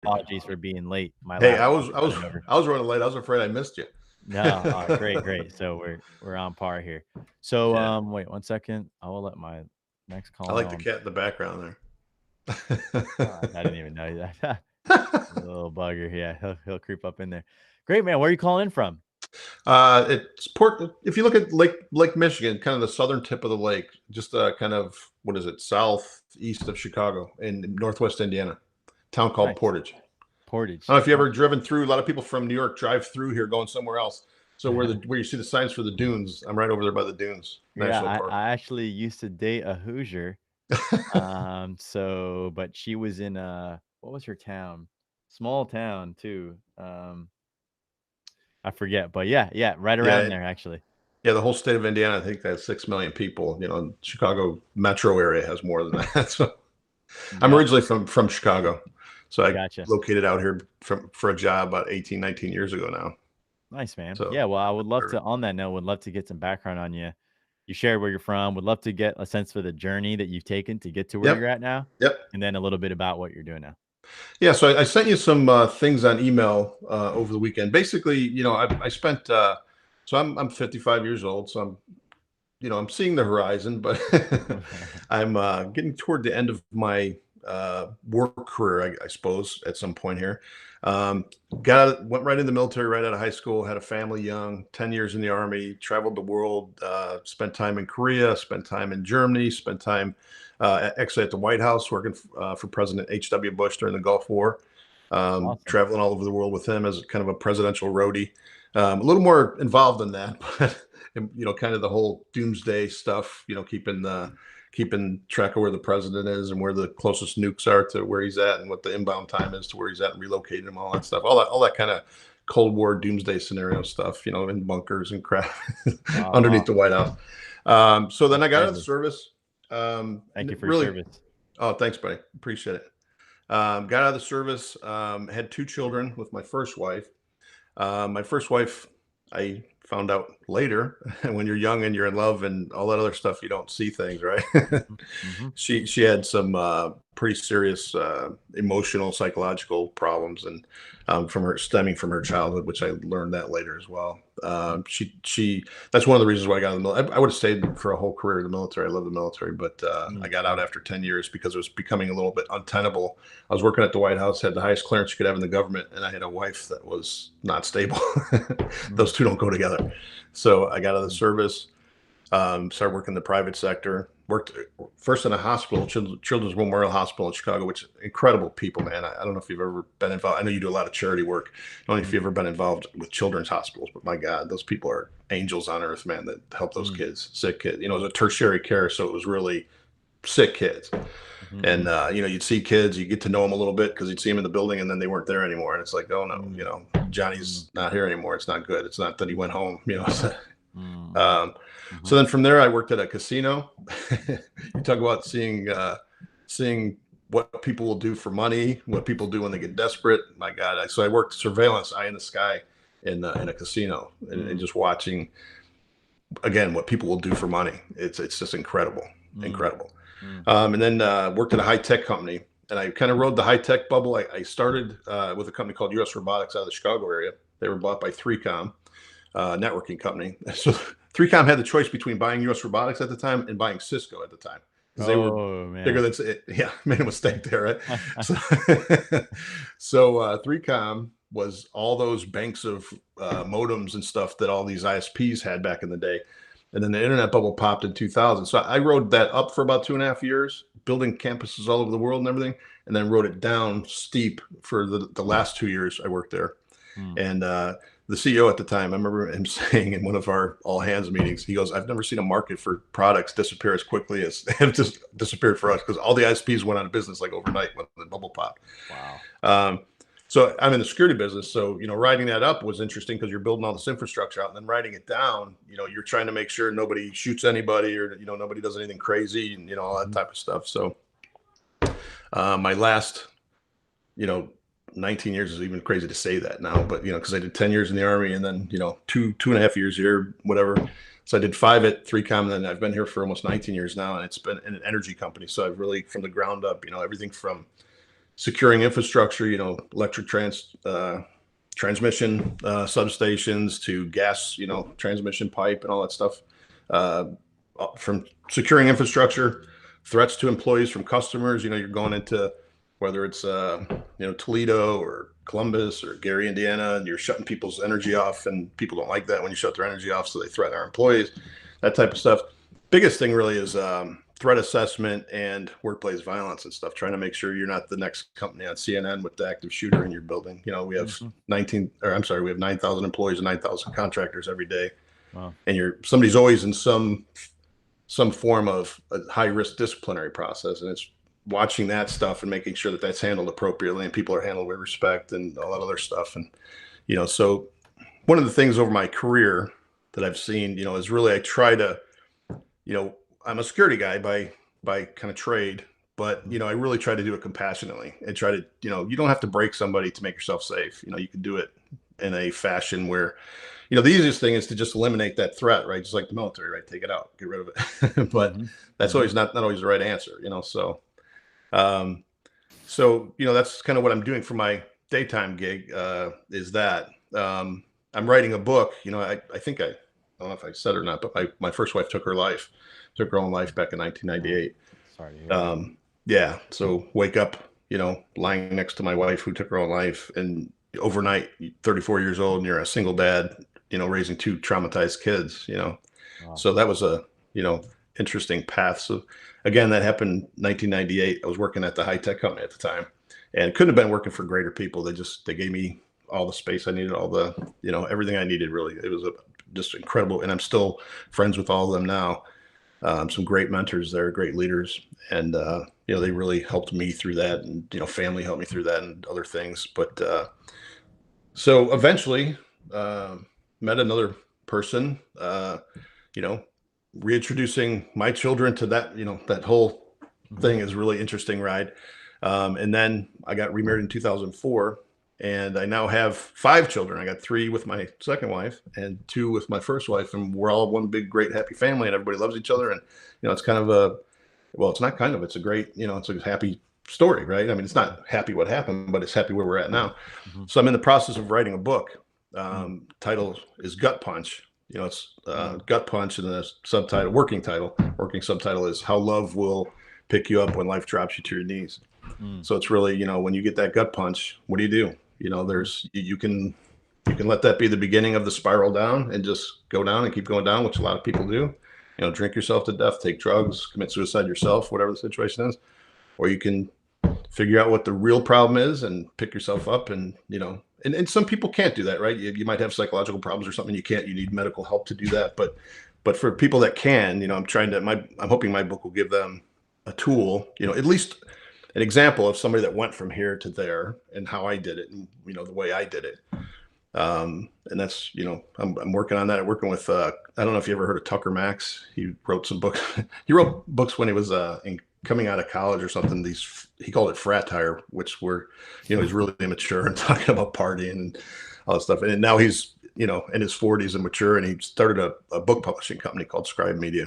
Apologies for being late. My Hey, laptop was running over. I was running late. I was afraid I missed you. No, great, great. So we're on par here. So, Yeah, wait 1 second. I will let my next I call like know the I'm cat in the background I there. didn't even know that. Little bugger. Yeah, he'll creep up in there. Great, man. Where are you calling in from? It's port. If you look at Lake Michigan, kind of the southern tip of the lake, just kind of what is it, southeast of Chicago in northwest Indiana, town called Nice. Portage. I Portage. don't know if you Huh. ever driven through. A lot of people from New York drive through here, going somewhere else. So where you see the signs for the dunes, I'm right over there by the Dunes Yeah, National I Park. I actually used to date a Hoosier. So but she was in, what was her town? Small town too. I forget, but yeah, yeah, right around Yeah, there actually. yeah. The whole state of Indiana, I think that's 6 million people. Chicago metro area has more than that. So I'm Yep, originally from Chicago, so I gotcha. located out here for a job about 18, 19 years ago now. Nice, man. So Yeah, well, I would love to on that note, would love to get some background on you. You shared where you're from. Would love to get a sense for the journey that you've taken to get to where yep, you're at now, yep. and then a little bit about what you're doing now. Yeah, so I sent you some things on email over the weekend. Basically, I spent. So I'm 55 years old, so I'm seeing the horizon, but I'm getting toward the end of my work career, I suppose, at some point here. Um, went right in the military right out of high school. Had a family young, 10 years in the army. Traveled the world. Spent time in Korea. Spent time in Germany. Spent time actually at the White House working for President H.W. Bush during the Gulf War. Awesome. Traveling all over the world with him as kind of a presidential roadie. A little more involved than that, but and, kind of the whole doomsday stuff, keeping track of where the president is and where the closest nukes are to where he's at and what the inbound time is to where he's at and relocating him, all that stuff, all that kind of Cold War doomsday scenario stuff, in bunkers and crap underneath Wow. the White House. So My then I got out of the pleasure. service. Thank you for your Really, service. oh, thanks, buddy. Appreciate it. Got out of the service, had two children with my first wife. My first wife, I found out later, when you're young and you're in love and all that other stuff, you don't see things, right? Mhm, mhm. She had some pretty serious emotional, psychological problems, and from her stemming from her childhood, which I learned that later as well. Mm, She that's one of the reasons why I got in the military. I would have stayed for a whole career in the military. I love the military, but I mm, got out mm, after 10 years because it was becoming a little bit untenable. I was working at the White House, had the highest clearance you could have in the government, and I had a wife that was not stable. mm, Those two don't go together. So I got out of the mm. service, started working in the private sector. Worked first in a hospital, Children's Memorial Hospital in Chicago, which incredible people, man. I don't know if you've ever been involved. I know you do a lot of charity work. I don't know if Mm, you've ever been involved with children's hospitals, but my God, those people are angels on earth, man, that help those mm, kids, sick kids. It was a tertiary care, so it was really sick kids. mhm, And mhm, you'd see kids, you get to know them a little bit because you'd see them in the building, and then they weren't there anymore. And it's like, oh no, mm, mm, Johnny's not here anymore. It's not good. It's not that he went home. mm, mm, Um, so mhm. then from there, I worked at a casino. You talk about seeing what people will do for money, what people do when they get desperate. My God! So I worked surveillance, eye in the sky, in a casino, and Mm, just watching again what people will do for money. It's just incredible, mm, incredible. mm, And then worked at a high tech company, and I kind of rode the high tech bubble. I started with a company called U.S. Robotics out of the Chicago area. They were bought by 3Com, networking company. So 3Com had the choice between buying US Robotics at the time and buying Cisco at the time because they were Oh, bigger man. than, yeah, made a mistake there, right? So, so 3Com was all those banks of modems and stuff that all these ISPs had back in the day. And then the internet bubble popped in 2000. So I rode that up for about 2.5 years, building campuses all over the world and everything, and then rode it down steep for the last 2 years I worked there. Mm, And the CEO at the time, I remember him saying in one of our all hands meetings, he goes, "I've never seen a market for products disappear as quickly as have just disappeared for us because all the ISPs went out of business like overnight when the bubble popped." wow. Um, so I'm in the security business, so riding that up was interesting because you're building all this infrastructure out, and then riding it down, you're trying to make sure nobody shoots anybody or nobody does anything crazy and all that Mhm, type of stuff. So my last you know, 19 years is even crazy to say that now, but because I did 10 years in the army and then, two and a half years here, whatever. So I did 5 at 3Com, and then I've been here for almost 19 years now, and it's been in an energy company. So I've really, from the ground up, everything from securing infrastructure, electric transmission substations to gas, transmission pipe and all that stuff. Uh, from securing infrastructure, threats to employees from customers. You're going into whether it's Toledo or Columbus or Gary, Indiana, and you're shutting people's energy off, and people don't like that when you shut their energy off, so they threaten our employees. That type of stuff. Biggest thing really is threat assessment and workplace violence and stuff. Trying to make sure you're not the next company on CNN with the active shooter in your building. We have Mhm. 19, or I'm sorry, we have 9,000 employees and 9,000 contractors every day, Wow. and somebody's always in some form of a high risk disciplinary process, and it's watching that stuff and making sure that that's handled appropriately and people are handled with respect and all that other stuff. And so one of the things over my career that I've seen, is really I try to, I'm a security guy by kind of trade, but I really try to do it compassionately and try to, you don't have to break somebody to make yourself safe. You can do it in a fashion where, the easiest thing is to just eliminate that threat, right? Just like the military, right? Take it out, get rid of it. But Mhm. that's Mhm. always not always the right answer, um, that's kind of what I'm doing for my daytime gig. Is that I'm writing a book. I think I don't know if I said it or not, but my first wife took her own life back in Oh, 1998. sorry to hear that. Yeah, so wake up, lying next to my wife who took her own life, and overnight, 34 years old, and you're a single dad, raising two traumatized kids. Wow. So that was a, you know, interesting path. So again, that happened 1998. I was working at the high tech company at the time, and couldn't have been working for greater people. They gave me all the space I needed, all the, everything I needed. Really, it was just incredible, and I'm still friends with all of them now. Some great mentors there, great leaders, and they really helped me through that, and family helped me through that, and other things. But so eventually, uh, met another person. You know, reintroducing my children to that, that whole Mhm. thing is a really interesting ride. And then I got remarried in 2004, and I now have five children. I got three with my second wife and two with my first wife, and we're all one big, great, happy family, and everybody loves each other. And it's kind of well, it's not kind of, it's a great, it's a happy story, right? I mean, it's not happy what happened, but it's happy where we're at now. Mhm. So I'm in the process of writing a book. Mm. Title is Gut Punch. It's Mm. Gut Punch, and the working subtitle is How Love Will Pick You Up When Life Drops You to Your Knees. Mm. So it's really, when you get that gut punch, what do? Mhm. You can let that be the beginning of the spiral down and just go down and keep going down, which a lot of people do. Drink yourself to death, take drugs, commit suicide yourself, whatever the situation is. Or you can figure out what the real problem is and pick yourself up, and and some people can't do that, right? You might have psychological problems or something, you need medical help to do that, but for people that can, I'm hoping my book will give them a tool, at least an example of somebody that went from here to there and how I did it, and the way I did it. And that's, I'm working on that. I'm working with I don't know if you ever heard of Tucker Max. He wrote some books. He wrote books when he was coming out of college or something. These, he called it frat tire, which were, he's really immature and talking about partying and all that stuff. And now he's, in his 40s and mature, and he started a book publishing company called Scribe Media.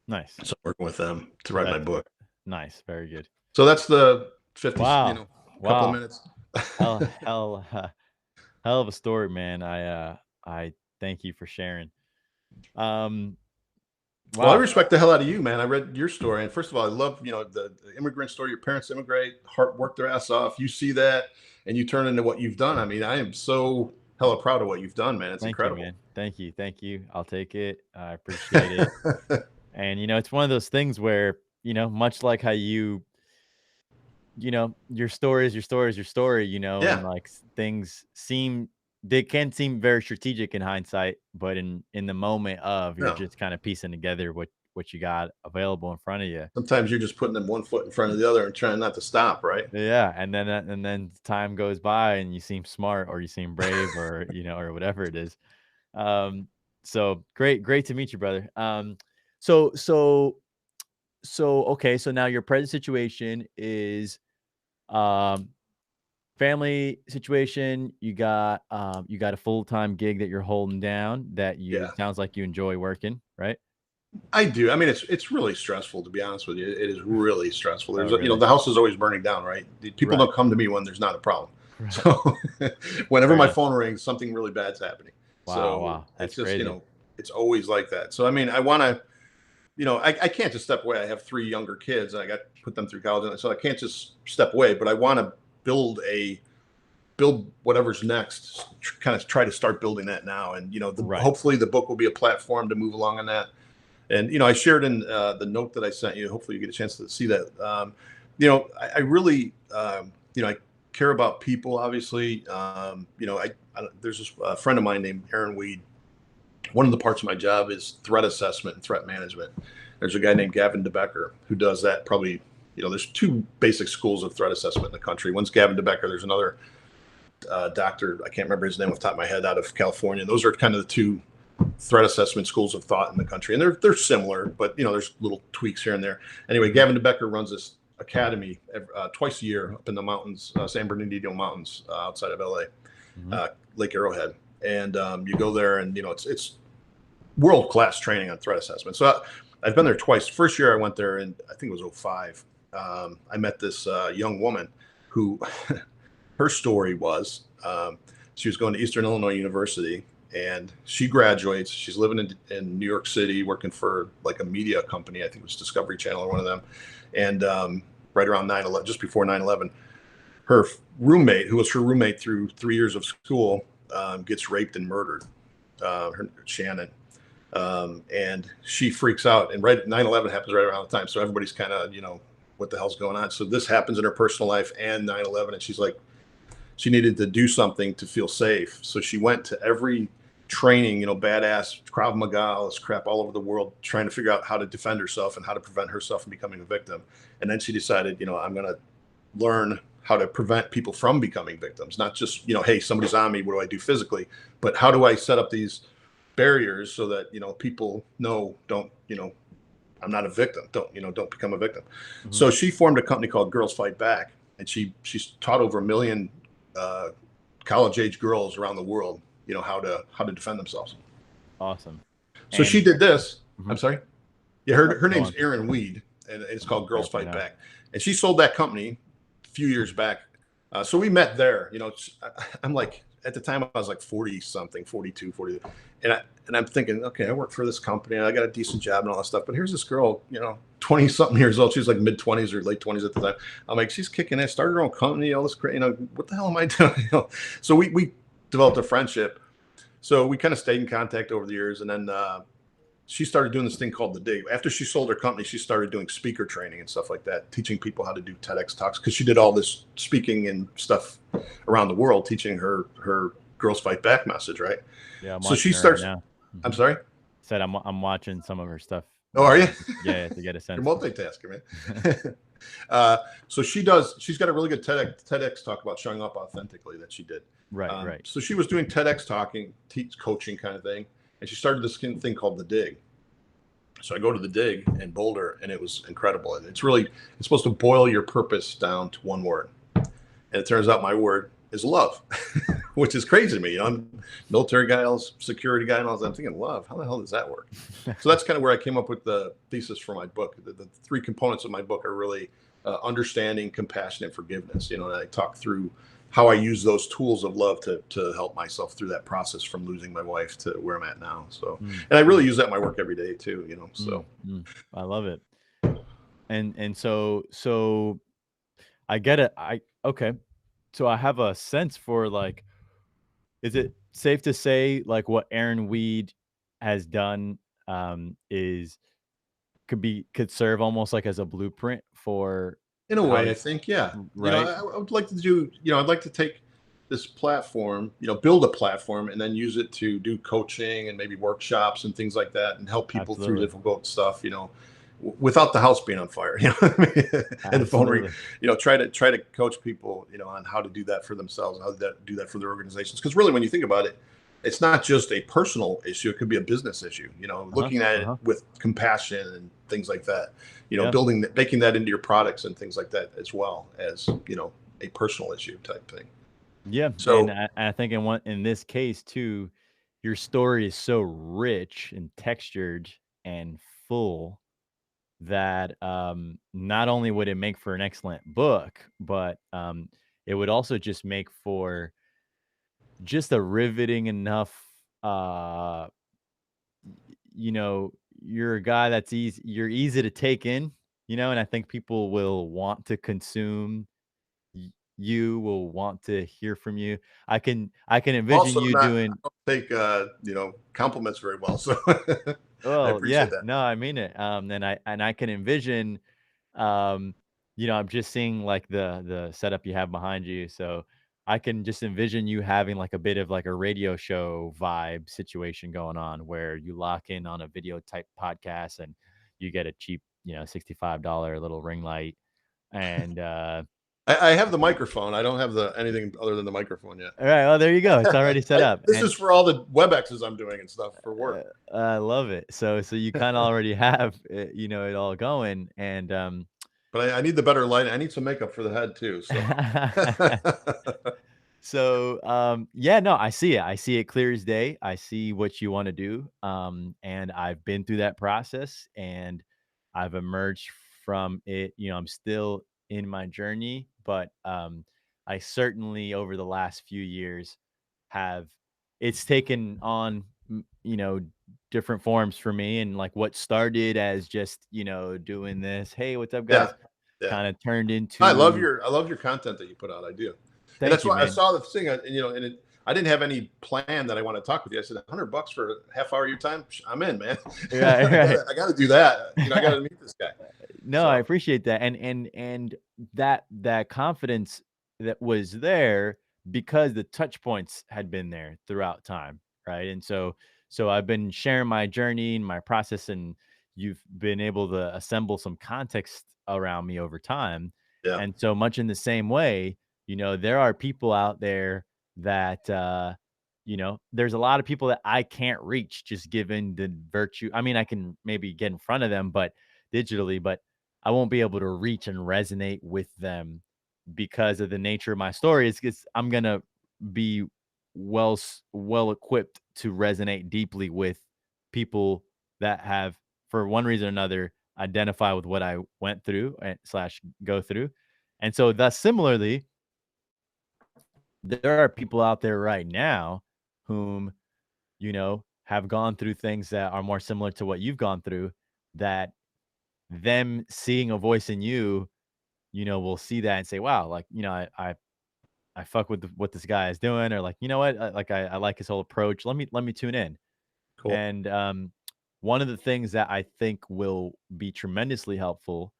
Nice. So I'm working with them to write my That's book. nice. Very good. So that's the 50, Wow. couple of Wow. minutes. Hell, hell of a story, man. I thank you for sharing. Um, Well, I wow. respect the hell out of you, man. I read your story, and first of all, I love, the immigrant story. Your parents immigrate, heart work their ass off. You see that, and you turn into what you've done. I mean, I am so hella proud of what you've done, man. It's Thank you, incredible. man. Thank you. Thank you. I'll take it. I appreciate it. And it's one of those things where, much like how your story is your story is your story, and Yeah, like things they can seem very strategic in hindsight, but in the moment of you're no. just kind of piecing together what you got available in front of you. Sometimes you're just putting them one foot in front of the other and trying not to stop, right? Yeah, and then time goes by and you seem smart or you seem brave or or whatever it is. Um, so great to meet you, brother. So so okay, so now your present situation is um family situation. You got a full-time gig that you're holding down that you Yeah. sounds like you enjoy working, right? I do. I mean, it's really stressful, to be honest with you. It is really stressful. Oh, There's really? the house is always burning down, right? People Right. don't come to me when there's not a problem. Right. So whenever Fair my enough. phone rings, something really bad's happening. Wow. So Wow. it's That's just, crazy. it's always like that. So I mean, I want to, I can't just step away. I have three younger kids and I got to put them through college, and so I can't just step away. But I want to build a build whatever's next. Kind of try to start building that now, and Right. hopefully the book will be a platform to move along on that. And I shared in the note that I sent you. Hopefully, you get a chance to see that. I really, I care about people. Obviously, there's this friend of mine named Aaron Weed. One of the parts of my job is threat assessment and threat management. There's a guy named Gavin DeBecker who does that. Probably, there's two basic schools of threat assessment in the country. One's Gavin DeBecker. There's another doctor. I can't remember his name off the top of my head, out of California. Those are kind of the two threat assessment schools of thought in the country, and they're similar, but there's little tweaks here and there. Anyway, Mhm. Gavin DeBecker runs this academy twice a year up in the mountains, San Bernardino Mountains, outside of LA, Mhm. Lake Arrowhead, and you go there, and it's world class training on threat assessment. So I've been there twice. First year I went there, and I think it was '05. I met this young woman who her story was, she was going to Eastern Illinois University, and she graduates. She's living in New York City, working for like a media company. I think it was Discovery Channel or one of them. And right around 9/11, just before 9/11, her roommate, who was her roommate through 3 years of school, gets raped and murdered. Shannon. And she freaks out. And right 9/11 happens right around the time. So everybody's kind of, what the hell's going on? So this happens in her personal life and 9/11. And she's like, she needed to do something to feel safe. So she went to every training, badass Krav Maga, all this crap all over the world, trying to figure out how to defend herself and how to prevent herself from becoming a victim. And then she decided, I'm going to learn how to prevent people from becoming victims, not just, hey, somebody's on me. What do I do physically? But how do I set up these barriers so that, people know, don't, I'm not a victim. Don't become a victim. Mhm. So she formed a company called Girls Fight Back, and she's taught over 1 million uh, college age girls around the world, how to defend themselves. Awesome. So she And did this. I'm mhm. sorry. Yeah, her Go name's on. Erin Weed, and it's I'll called look her Girls up right Fight now. Back. And she sold that company a few years back. So we met there. I'm like, at the time I was like 40 something, 42, 40, and I'm thinking, okay, I work for this company and I got a decent job and all that stuff. But here's this girl, 20 something years old. She's like mid 20s or late 20s at the time. I'm like, she's kicking ass, started her own company, all this, what the hell am I doing? So we developed a friendship. So we kind of stayed in contact over the years, and then she started doing this thing called the Dig. After she sold her company, she started doing speaker training and stuff like that, teaching people how to do TEDx talks, because she did all this speaking and stuff around the world, teaching her Girls Fight Back message, right? Yeah, I'm So she watching her right starts. now. I'm Mhm. sorry. Said I'm watching some of her stuff. Oh, are you? Yeah, yeah, to get a You're sense. multitasking, man. So she does. She's got a really good TEDx talk about showing up authentically that she did. Right, right. So she was doing TEDx talking, coaching kind of thing, and she started this thing called the Dig. So I go to the Dig in Boulder, and it was incredible. And it's supposed to boil your purpose down to one word. And it turns out my word is love, which is crazy to me. I'm a military guy, I was security guy, and all that. I'm thinking, love, how the hell does that work? So that's kind of where I came up with the thesis for my book. The three components of my book are really understanding, compassion, and forgiveness. And I talk through how I use those tools of love to help myself through that process from losing my wife to where I'm at now. So, Mm, and I really mm, use that in my work every day too. So mm. I love it. And so I get it. I okay. So I have a sense for like, is it safe to say like what Aaron Weed has done is could serve almost like as a blueprint for in a how way, to I think, yeah. right? I would like to do, I'd like to take this platform, build a platform and then use it to do coaching and maybe workshops and things like that, and help people through Absolutely. difficult stuff, without the house being on fire, what I mean? And the phone ring, Absolutely. try to coach people, on how to do that for themselves, how to do that for their organizations. Because really, when you think about it, it's not just a personal issue; it could be a business issue. Uh-huh. Looking at it Uh-huh. with compassion and things like that. Yeah. Building that, making that into your products and things like that, as well as a personal issue type thing. Yeah, and So I think in this case too, your story is so rich and textured and full that not only would it make for an excellent book, but it would also just make for just a riveting enough uh you know, you're a guy that's you're easy to take in, and I think people will want to consume you, will want to hear from you. I can envision Also, you not doing. I don't take compliments very well, so I Oh, appreciate yeah. that. No, I mean it. And I can envision, um, I'm just seeing like the setup you have behind you. So I can just envision you having like a bit of like a radio show vibe situation going on where you lock in on a video type podcast and you get a cheap, $65 little ring light. And I have the microphone. I don't have the anything other than the microphone yet. all right, well, there you go. It's already set up. This And is for all the WebExes I'm doing and stuff for uh, work. I love it. So you kind of already have it, it all going. And But I need the better light. I need some makeup for the head too. So So, yeah, no, I see it. I see it clear as day. I see what you want to do. And I've been through that process and I've emerged from it. I'm still in my journey, but I certainly over the last few years have it's taken on, different forms for me. And like what started as just, doing this, hey, what's up, yeah, guys, yeah. kind of turned I into, love your content that you put out. I do, and thank that's you, why I man. saw the thing. I didn't have any plan that I want to talk with you. I said $100 for a half hour of your time. I'm in, man. Right, I gotta do that. I right. gotta meet this guy. No, I So appreciate that, and that confidence that was there because the touch points had been there throughout time, right? And so I've been sharing my journey and my process, and you've been able to assemble some context around me over time. yeah, And so much in the same way, there are people out there that there's a lot of people that I can't reach just given the virtue. I mean, I can maybe get in front of them, but digitally, but I won't be able to reach and resonate with them because of the nature of my story. It's I'm gonna be well equipped to resonate deeply with people that have, for one reason or another, identify with what I went through and slash go through. And so thus similarly, there are people out there right now whom, have gone through things that are more similar to what you've gone through, that them seeing a voice in you, will see that and say, "Wow, like, I fuck with what this guy is doing," or like, "You know what? Like, I like his whole approach. Let me tune in." cool. And one of the things that I think will be tremendously helpful,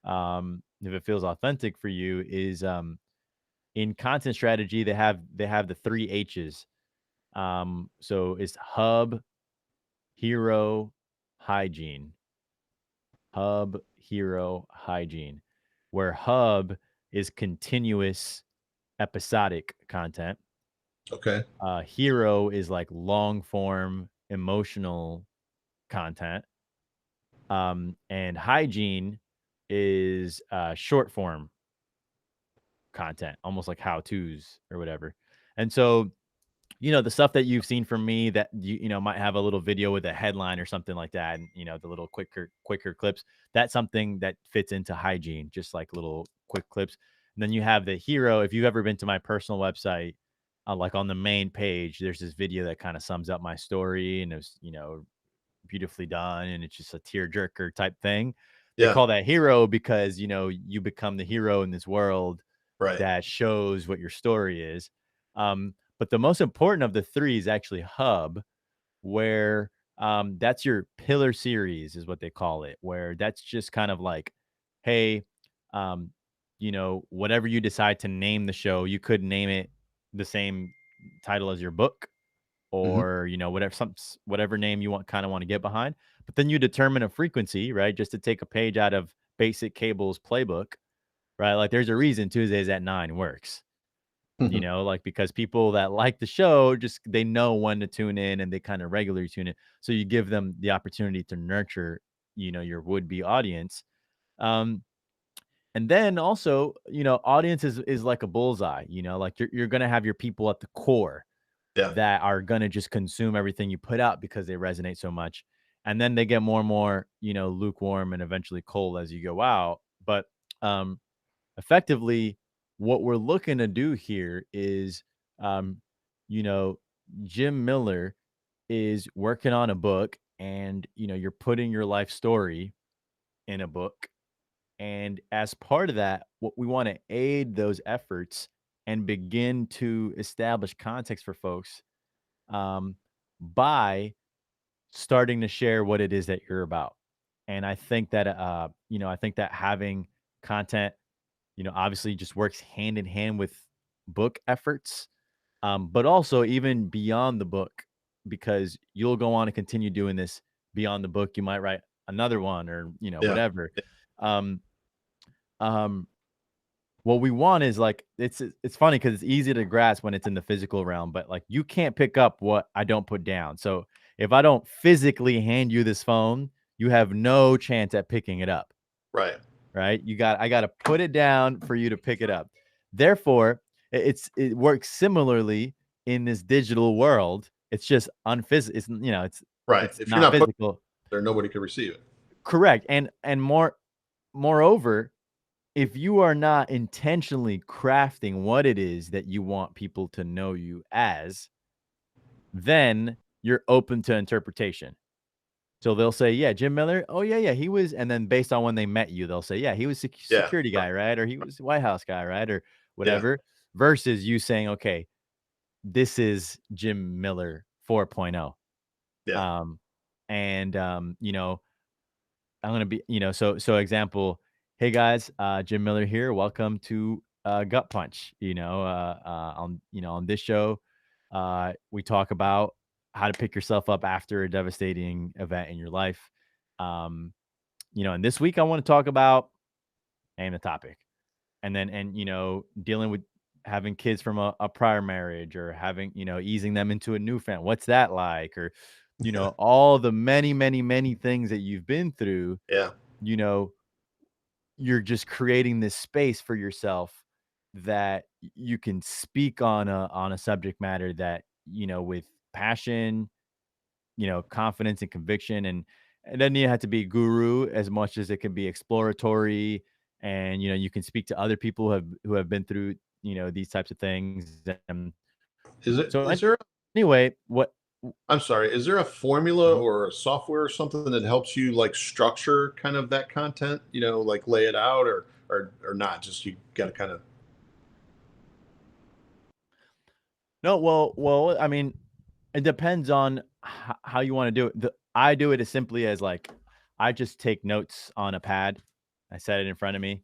if it feels authentic for you, is in content strategy they have the three H's. So it's hub, hero, hygiene. Hub, hero, hygiene. Where hub is continuous episodic content. Okay, Hero is like long form emotional content. And hygiene is short form content, almost like how to's or whatever. And so, the stuff that you've seen from me that might have a little video with a headline or something like that, and the little quicker clips, that's something that fits into hygiene, just like little quick clips. And then you have the hero. If you've ever been to my personal website, like on the main page, there's this video that kind of sums up my story, and it's beautifully done, and it's just a tearjerker type thing. They yeah, call that hero because you become the hero in this world right. that shows what your story is. But the most important of the three is actually hub, where that's your pillar series, is what they call it, where that's just kind of like, hey, um, whatever you decide to name the show, you could name it the same title as your book, Hmm. or whatever name you want to get behind. But then you determine a frequency, right? Just to take a page out of basic cable's playbook, right? Like there's a reason Tuesdays at 9 works, Hmm. like because people that like the show, just they know when to tune in and they kind of regularly tune in. So you give them the opportunity to nurture, your would-be audience. Um, and then also, audience is like a bullseye, like you're gonna have your people at the core Yeah, that are gonna just consume everything you put out because they resonate so much. and then they get more and more, lukewarm and eventually cold as you go out. But um, effectively, what we're looking to do here is, um, you know, Jim Miller is working on a book, and you're putting your life story in a book, and as part of that, what we want to aid those efforts and begin to establish context for folks, um, by starting to share what it is that you're about. And I think that having content, obviously just works hand in hand with book efforts, but also even beyond the book, because you'll go on to continue doing this beyond the book. You might write another one, or, Yeah. whatever. Um, um, what we want is, like, it's funny because it's easy to grasp when it's in the physical realm, but, like, you can't pick up what I don't put down. So if I don't physically hand you this phone, you have no chance at picking it up, Right. right? I got to put it down for you to pick it up. Therefore, it works similarly in this digital world. It's just unphysical. Right. It's If you're not not putting physical. it there, nobody can receive it. Correct. And moreover, if you are not intentionally crafting what it is that you want people to know you as, then you're open to interpretation. So they'll say, "Yeah, Jim Miller. Oh yeah, yeah, he was." And then based on when they met you, they'll say, "Yeah, he was Yeah. security Right. guy, right? Or he was White House guy, right? Or Yeah. whatever." Versus you saying, "Okay, this is Jim Miller 4.0." Yeah. Um, and I'm gonna be, so example, hey guys, Jim Miller here. Welcome to Gut Punch. On this show, we talk about how to pick yourself up after a devastating event in your life. Um, and this week I want to talk about, name the topic, and dealing with having kids from a prior marriage, or having, easing them into a new family. What's that like? Or Yeah. all the many, many, many things that you've been through. Yeah. you know you're just creating this space for yourself that you can speak on a subject matter that, with passion, confidence and conviction. And it doesn't even have to be guru as much as it can be exploratory. And you can speak to other people who have been through, these types of things. And so Is there anyway, I'm sorry, is there a formula Mhm. or a software or something that helps you like structure kind of that content, like lay it out or not? Just you got to kind of No, well, I mean, it depends on how you wanna do it. I do it as simply as, like, I just take notes on a pad. I set it in front of me,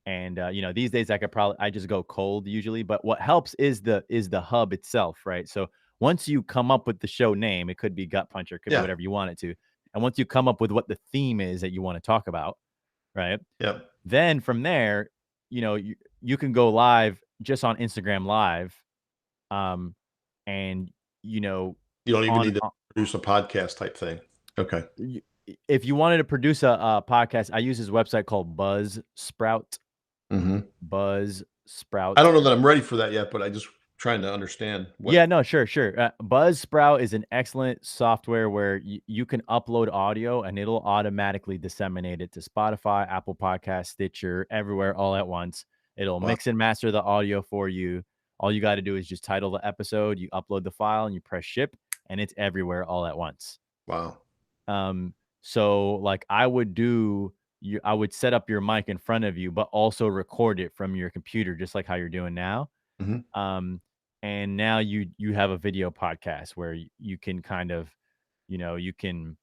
and, these days I just go cold usually, but what helps is the hub itself, right? So, once you come up with the show name, it could be Gut Puncher, it could be yeah. whatever you want it to, and once you come up with what the theme is that you wanna talk about, right? Yeah. Then from there, you can go live just on Instagram Live, um, and, you know, You don't even on need to produce a podcast type thing. Okay. y if you wanted to produce a podcast, I use this website called Buzzsprout. Mhm. I Buzzsprout. don't know that I'm ready for that yet, but I just trying to understand what. Yeah, no, sure, sure. Buzzsprout is an excellent software where you can upload audio and it'll automatically disseminate it to Spotify, Apple Podcasts, Stitcher, everywhere all at once. It'll Wow. mix and master the audio for you. All you got to do is just title the episode, you upload the file, and you press ship, and it's everywhere all at once. Wow. Um, so like I would set up your mic in front of you, but also record it from your computer, just like how you're doing now. Mhm. Um, and now you have a video podcast where you can kind of, you can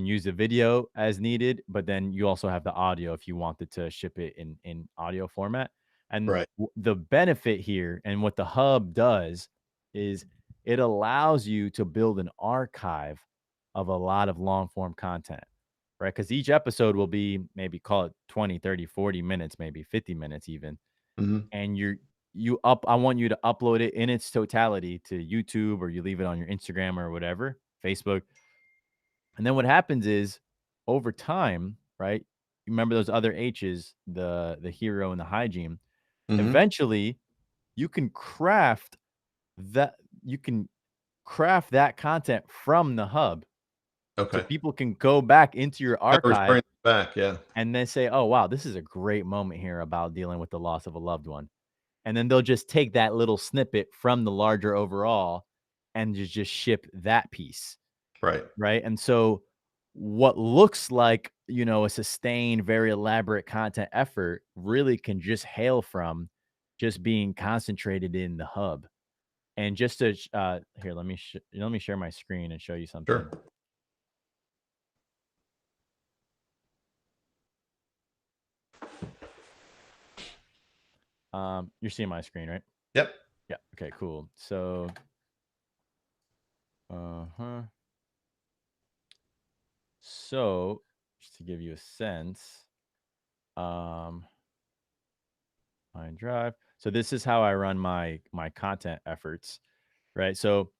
use the video as needed, but then you also have the audio if you wanted to ship it in audio format. And Right. the benefit here, and what the hub does, is it allows you to build an archive of a lot of long form content, right? Because each episode will be, maybe call it 20, 30, 40 minutes, maybe 50 minutes even. Mhm. And I want you to upload it in its totality to YouTube, or you leave it on your Instagram or whatever, Facebook. And then what happens is, over time, right? You remember those other H's, the hero and the hygiene. Mhm. Eventually, you can that you can craft that content from the hub, So Okay. people can go back into your Kinda archive restoring back, yeah. and then say, "Oh, wow, this is a great moment here about dealing with the loss of a loved one." And then they'll just take that little snippet from the larger overall and just ship that piece, Right. right? And so what looks like, a sustained, very elaborate content effort really can just hail from just being concentrated in the hub. And just to here, let me share my screen and show you something. Sure. You're seeing my screen, right? Yep. Yeah. Okay, cool. So, uh-huh. So, just to give you a sense, um, my drive. So this is how I run my content efforts, right? So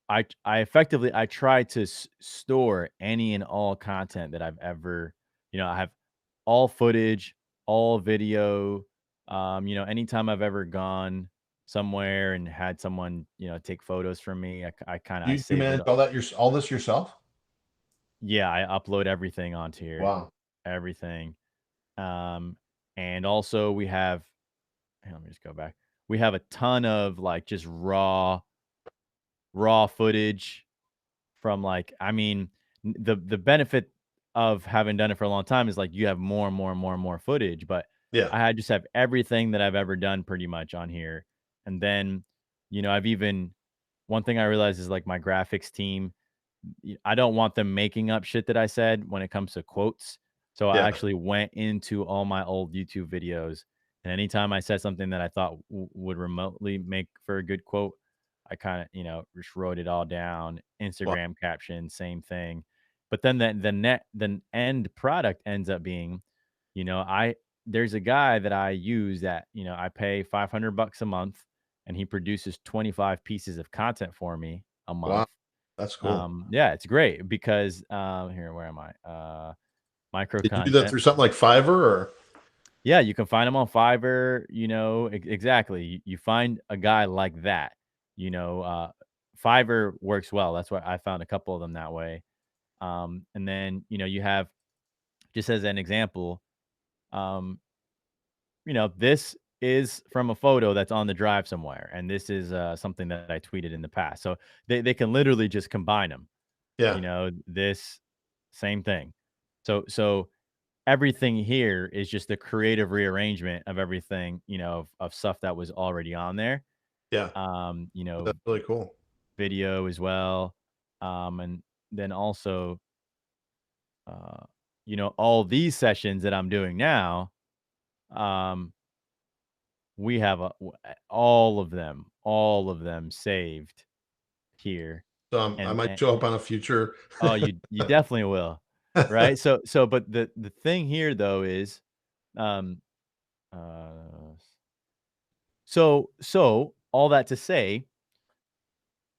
I effectively I try to store any and all content that I've ever, I have all footage, all video. Anytime I've ever gone somewhere and had someone, take photos from me, I kind of I You save it. manage all that all this yourself? Yeah, I upload everything onto here, Wow. everything. Um, and also we have, hey, let me just go back. We have a ton of like just raw footage from like, I mean, the benefit of having done it for a long time is like you have more and more and more and more footage, but Yeah. just have everything that I've ever done pretty much on here. And then, I've even one thing I realized is like my graphics team, I don't want them making up shit that I said when it comes to quotes. So I Yeah. actually went into all my old YouTube videos, and anytime I said something that I thought would remotely make for a good quote, I kind of, just wrote it all down. Wow. Instagram caption, same thing. But then the end product ends up being, I there's a guy that I use that, I pay $500 a month, and he produces 25 pieces of content for me a Wow. month. That's cool. Yeah, it's great because, here, where am I? Micro Did you do that content. through something like Fiverr or Yeah, you can find them on Fiverr, exactly. You find a guy like that, Fiverr works well. That's why I found a couple of them that way. And then, you have, just as an example, um, this is from a photo that's on the drive somewhere, and this is something that I tweeted in the past. So they can literally just combine them. yeah. This same thing. So everything here is just a creative rearrangement of everything, of stuff that was already on there. Yeah. Um, you know, That's really cool. video as well. And then also, uh, all these sessions that I'm doing now, um, we have all of them saved here. So, I And, might show up on a future oh, you definitely will. Right. So, but the thing here though is, um, Uh, so all that to say,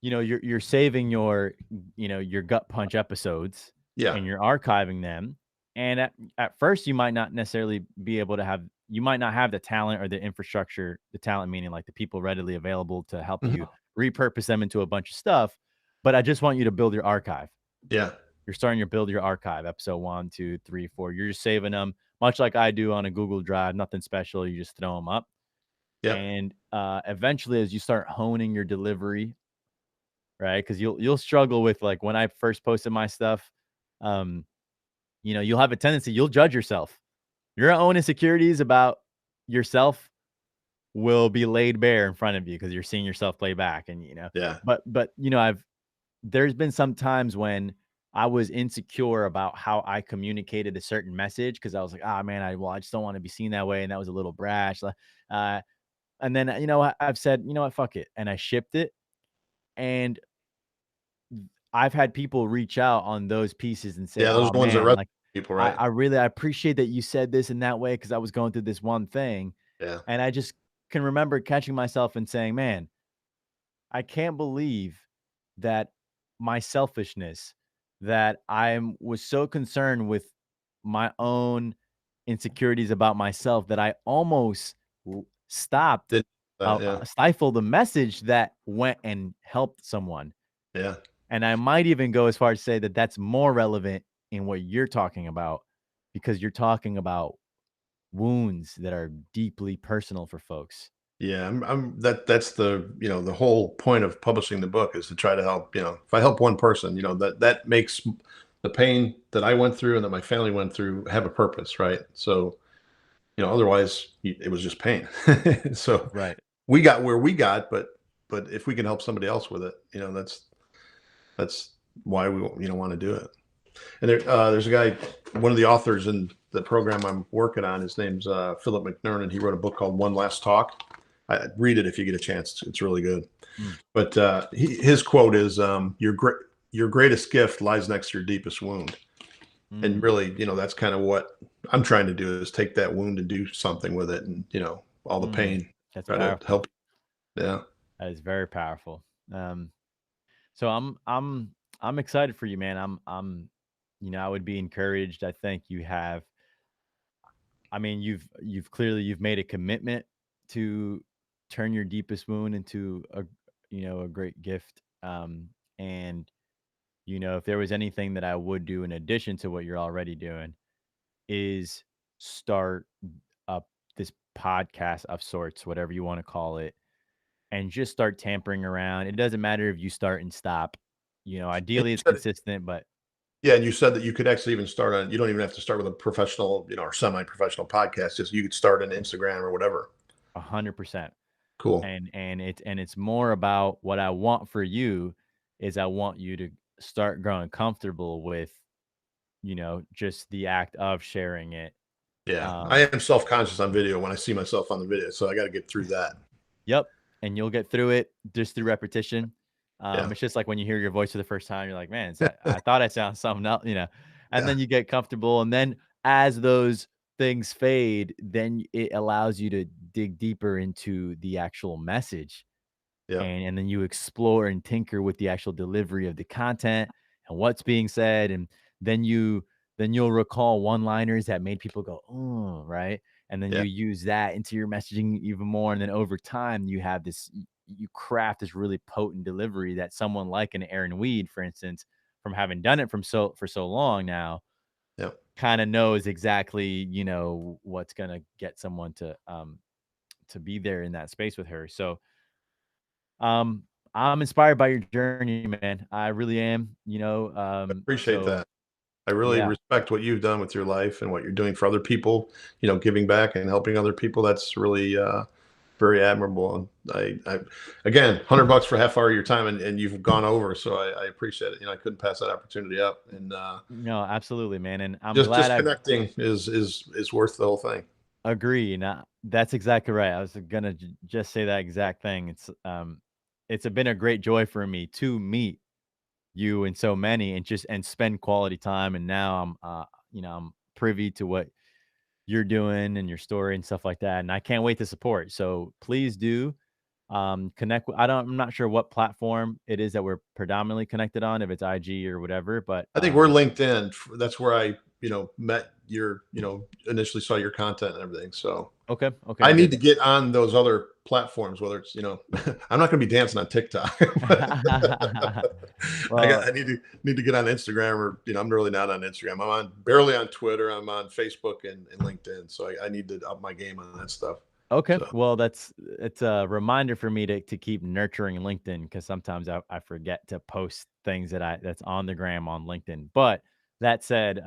you're saving your gut punch episodes, Yeah. and you're archiving them. And at first, you might not necessarily be able to have you might not have the talent or the infrastructure, the talent meaning like the people readily available to help you Mhm. repurpose them into a bunch of stuff. But I just want you to build your archive. Yeah. You're starting to build your archive, episode 1, 2, 3, 4. You're just saving them much like I do on a Google Drive, nothing special. You just throw them up. Yep. And, eventually, as you start honing your delivery, right? Because you'll struggle with, like, when I first posted my stuff, um, you'll have a tendency you'll judge yourself. Your own insecurities about yourself will be laid bare in front of you because you're seeing yourself play back, and, Yeah. but, there's been some times when I was insecure about how I communicated a certain message because I was like, "Ah, man, I just don't wanna be seen that way, and that was a little brash." Uh And then, I've said, "You know what? Fuck it." And I shipped it. And I've had people reach out on those pieces and say, Yeah, those are "Oh, the ones that man, resonate like, with people, I right? I really I appreciate that you said this in that way because I was going through this one thing." Yeah. And I just can remember catching myself and saying, "Man, I can't believe that my selfishness, that I was so concerned with my own insecurities about myself that I almost stopped, Did that, yeah. stifled the message that went and helped someone." Yeah. And I might even go as far as say that that's more relevant in what you're talking about because you're talking about wounds that are deeply personal for folks. Yeah, that's the, the whole point of publishing the book is to try to help, if I help one person, that makes the pain that I went through and that my family went through have a purpose, right? So, otherwise it was just pain. So Right. we got where we got, but if we can help somebody else with it, that's why we, want to do it. And there's a guy, one of the authors in the program I'm working on. His name's Philip McNernan. He wrote a book called One Last Talk. Read it if you get a chance. It's really good. Mm, But his quote is, Your greatest gift lies next to your deepest wound." And mm, really, that's kind of what I'm trying to do is take that wound and do something with it, and all the mm. pain, That's try to powerful. help. Yeah, That is very powerful. So I'm excited for you, man. I would be encouraged. I think you have. I mean, you've clearly you've made a commitment to turn your deepest wound into a great gift. And if there was anything that I would do in addition to what you're already doing, is start up this podcast of sorts, whatever you want to call it, and just start tampering around. It doesn't matter if you start and stop. and Ideally you it's said, consistent, but yeah, and you said that you could actually even start on. You don't even have to start with a professional, or semi-professional podcast. Just you could start on Instagram or whatever. 100%. Cool. And it's more about what I want for you is I want you to start growing comfortable with, just the act of sharing it. Yeah, I Um, am self-conscious on video when I see myself on the video, so I got to get through that. Yep, and you'll get through it just through repetition. Yeah, It's just like when you hear your voice for the first time, you're like, "Man, I thought I sound something else," and yeah, then you get comfortable, and then as those things fade, then it allows you to dig deeper into the actual message, yeah, and then you explore and tinker with the actual delivery of the content and what's being said, and then you'll recall one-liners that made people go, "Oh," right? And then yeah, you use that into your messaging even more, and then over time, you have you craft this really potent delivery that someone like an Aaron Weed, for instance, from having done it for so long now, yeah. kinda knows exactly, what's gonna get someone to be there in that space with her. So, um, I'm inspired by your journey, man. I really am, Appreciate so that. I really yeah. respect what you've done with your life and what you're doing for other people. Giving back and helping other people. That's really very admirable. And I again, $100 for half hour of your time, and you've gone over, so I appreciate it. I couldn't pass that opportunity up, and No, absolutely, man, and I'm just glad just I've connecting is worth the whole thing. agree, and, that's exactly right. I was gonna just say that exact thing. It's been a great joy for me to meet you and so many and just and spend quality time, and now I'm privy to what you're doing and your story and stuff like that, and I can't wait to support. So please do, connect with I'm not sure what platform it is that we're predominantly connected on, if it's IG or whatever, but, I think we're LinkedIn. That's where I met initially saw your content and everything. So okay, I okay, need good. to get on those other platforms, whether it's, I'm not going to be dancing on TikTok, but Well, I need to get on Instagram, or, I'm really not on Instagram. I'm on barely on Twitter. I'm on Facebook and LinkedIn. So I need to up my game on that stuff. okay. So Well, it's a reminder for me to keep nurturing LinkedIn because sometimes I forget to post things that's on the gram on LinkedIn. But that said,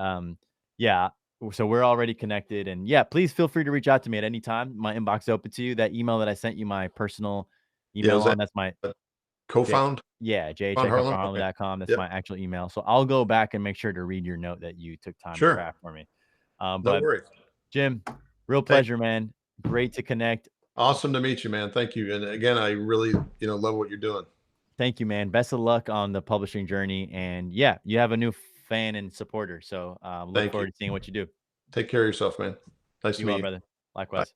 yeah. So we're already connected, and yeah, please feel free to reach out to me at any time. My inbox is open to you. That email that I sent you my personal yeah, email was that on, that's my co-found Found Harlem? Okay. jh@harlem.com. That's Yep. my actual email. So I'll go back and make sure to read your note that you took time to Sure. craft for me. No But worries. Jim, real Thank pleasure, man. Great to connect. Awesome to meet you, man. Thank you. And again, I really, love what you're doing. Thank you, man. Best of luck on the publishing journey. And yeah, you have a new fan and supporter. So look Thank you. forward to seeing what you do. Take care of yourself, man. Nice Be to well, meet you. brother. Bye. Likewise.